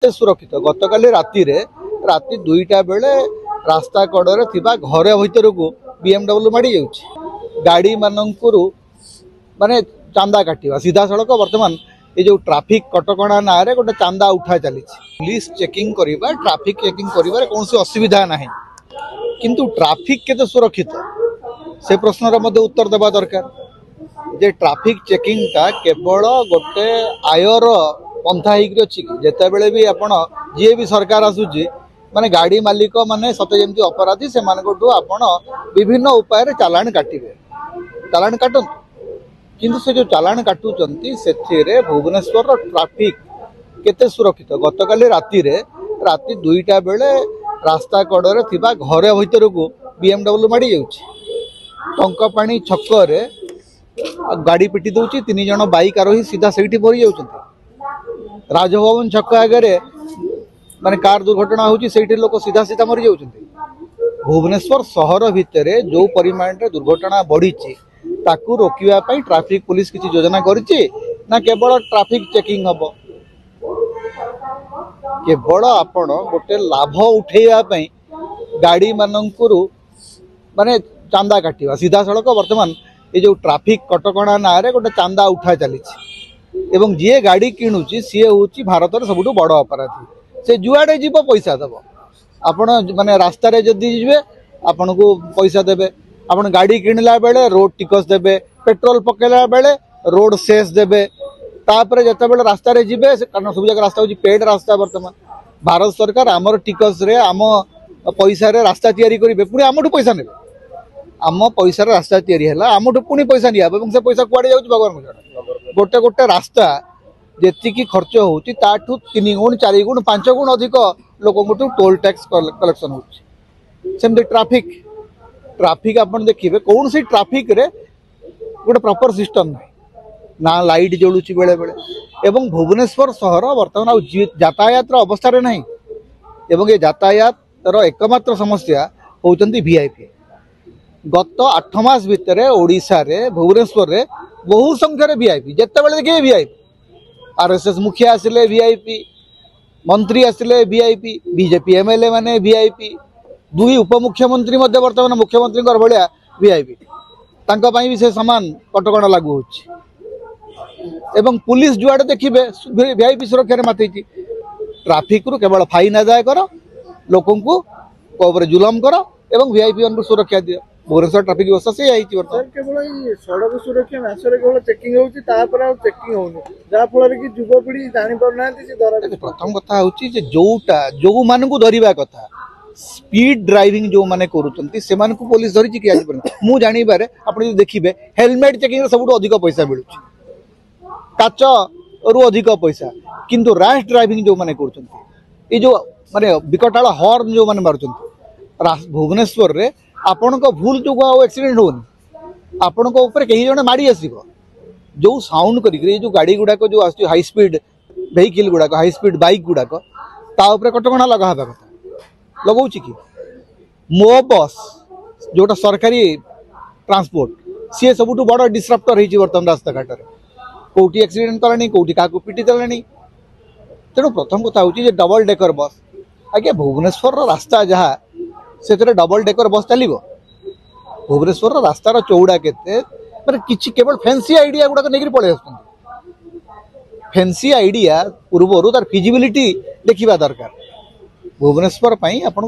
सुरक्षित गतकाली राति 2टा बेले रास्ता कड़े थिबा घर भीतर को BMW माड़ी जाउछि गाड़ी मानकरू माने चांदा काटिबा सीधा सड़क वर्तमान ये जो ट्रैफिक कटकणा ना रे गोटे चांदा उठा चली पुलिस चेकिंग करिबा ट्रैफिक चेकिंग करिबार कोनसी असुविधा नाही किंतु ट्रैफिक केते सुरक्षित से प्रश्नर मध्य उत्तर देबा दरकार जे ट्रैफिक चेकिंग ता केवल गोटे आयर पंथा होगी अच्छी जिते बड़े भी आपण जी भी सरकार आसूची माने गाड़ी मालिक माने सते जमती अपराधी से आपण विभिन्न उपाय चालान काटिबे चालान काटन किंतु से जो चालान काटुचंती से भुवनेश्वर ट्रैफिक केते सुरक्षित गतकाली राति 2टा बेले रास्ता कड़े थिबा घर भीतर को BMW माड़ी जाउछि टंकापाणी छक रे गाड़ी पिटी दउछि 3 जण बाइक आरोही सीधा सेठी भरी जाउछंती राजभवन छक आगे माने कार दुर्घटना होची सेठी लोक सीधा सीधा मरी जाउछंती भुवनेश्वर शहर भितर जो परिमाण रे दुर्घटना बढ़ी ताकू रोकिया पाई ट्रैफिक पुलिस किसी योजना करिछि ना केवल ट्रैफिक चेकिंग हबो केवल आपण गोटे लाभ उठेया पाई गाड़ी मानकरू माने चांदा काटिबा सीधा सड़क वर्तमान ये जो ट्रैफिक कटकणा ना रे गोटे चांदा उठा चली एवं जी गाड़ी किणुची सी हूँ भारत सबुठ बड़ अपराधी से जुआड़े जीव पैसा दब आपण माने रास्ता रे जदि जीवे आपण को पैसा देबे आपण गाड़ी किणला बेले रोड टिकस देबे पेट्रोल पकेला बेले रोड सेस देबे तापर जते बेले रास्ता रे जीवे कारण सब जगह रास्ता होची पेड रास्ता वर्तमान भारत सरकार आमर टिकस रे आम पैसा रे रास्ता तैयारी करिवे पुणी आमठू पैसा नेबे आम पैसा रास्ता तैयारी है आमठू पुणी पैसा निया से पैसा कुआड़े जाउछि भगवान को गोटे गोटे रास्ता जी खर्च होती 3 गुण 4 गुण 5 गुण अधिक लोक टोल टैक्स कलेक्शन होमती ट्रैफिक ट्रैफिक आपन देखिए कौन सी ट्रैफिक रे गोटे प्रॉपर सिस्टम ना लाइट जलुची बेले बेले एवं भुवनेश्वर शहर वर्तमान यातायात अवस्था रे नहीं एवं ये यातायात एकमात्र समस्या होचंती VIP गत 8 मास भितर ओडिशा रे भुवनेश्वर रे बहु संख्यार VIP जिते बेले देखिए VIP RSS मुखिया आसिले VIP मंत्री आसिले VIP बीजेपी MLA माने VIP 2 उपमुख्यमंत्री मध्य वर्तमान मुख्यमंत्री भाया VIP तांका भी से समान कटकणा लागू होछि एवं पुलिस जुआड़े देखिए VIP सुरक्षा माति ट्रैफिक रु केवल फाइन आदाय कर लोकन को जुलम कर एवं VIP को सुरक्षा दियो भुवनेश्वर ट्रैफिक व्यवस्था से केवल सड़क सुरक्षा मासरे केवल चेकिंग होची तापर आ चेकिंग होनी जा फल कि युवपीढ़ी जानि परनांती से धरा प्रथम कथा होची जे जोटा जो मानकु धरिबा कथा स्पीड ड्राइविंग जो माने करूचंती से मानकु पुलिस धरिची कि आज पर मु जानि बारे आपण जे देखिबे हेलमेट चेकिंग रे सबुठ अधिक पैसा मिलुची काच रु अधिक पैसा किंतु रैश ड्राइविंग जो माने करूचंती ए जो माने विकटाल हॉर्न जो माने मारुचंती भुवनेश्वर रे आपण को भूल जो एक्सीडेंट होनी आपण को ऊपर कहीं जने माड़ी आसीबो जो साउंड करी जो गाड़ी गुड़ाक जो आस हाई स्पीड वेहिकल गुड़ाक हाई स्पीड बाइक गुड़ाक ता ऊपर कटकणा लगा कथा लगौछि कि मो बस जोटा सरकारी ट्रांसपोर्ट सी सबुठ बड़ डिस्ट्रप्टर होती बर्तमान रास्ता घाट में कौटी एक्सीडेंट कलानी कौटी क्या पिटी देलानी तेणु प्रथम कथा हूँ डबल डेकर बस आज्ञा भुवनेश्वर रास्ता जहाँ से डबल डेकर बस चलो भुवनेश्वर रास्तार चौड़ा केते माने किछि केवल फैंसी आइडिया गुड़ाक नहीं पड़े फैंसी आइडिया पूर्व तार फिजिबिलिटी देखा दरकार भुवनेश्वर अपन